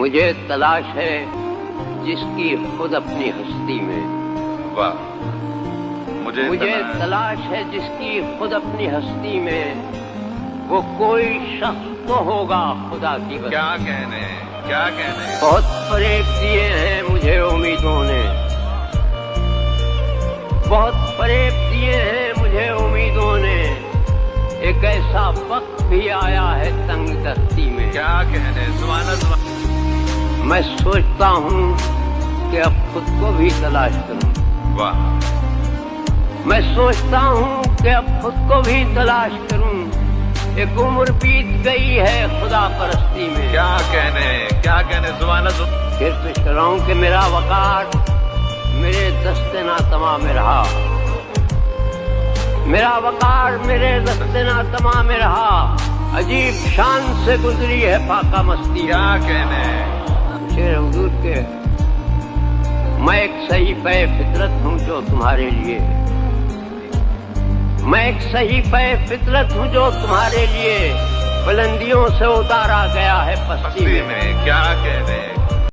مجھے تلاش ہے جس کی خود اپنی ہستی میں. واہ. مجھے تلاش ہے جس کی خود اپنی ہستی میں. وہ کوئی شخص تو ہوگا خدا کی بستی. کیا کہنے بہت فریب دیے ہیں مجھے امیدوں نے. بہت فریب دیے ہیں مجھے امیدوں نے. ایک ایسا وقت بھی آیا ہے تنگ دستی میں. کیا کہنے. زمانہ میں سوچتا ہوں کہ اب خود کو بھی تلاش کروں. واہ. میں سوچتا ہوں کہ اب خود کو بھی تلاش کروں. ایک عمر بیت گئی ہے خدا پرستی میں. کیا کہنے. زمانہ پھر تو شروں کہ میرا وقار میرے دست ناتمام میں رہا. میرا وقار میرے دست ناتمام میں رہا. عجیب شان سے گزری ہے پاکا مستی. کیا کہنے. شیر حضور کے میں ایک صحیفہ فطرت ہوں جو تمہارے لیے. میں ایک صحیفہ فطرت ہوں جو تمہارے لیے بلندیوں سے اتارا گیا ہے پستی میں. کیا کہنے.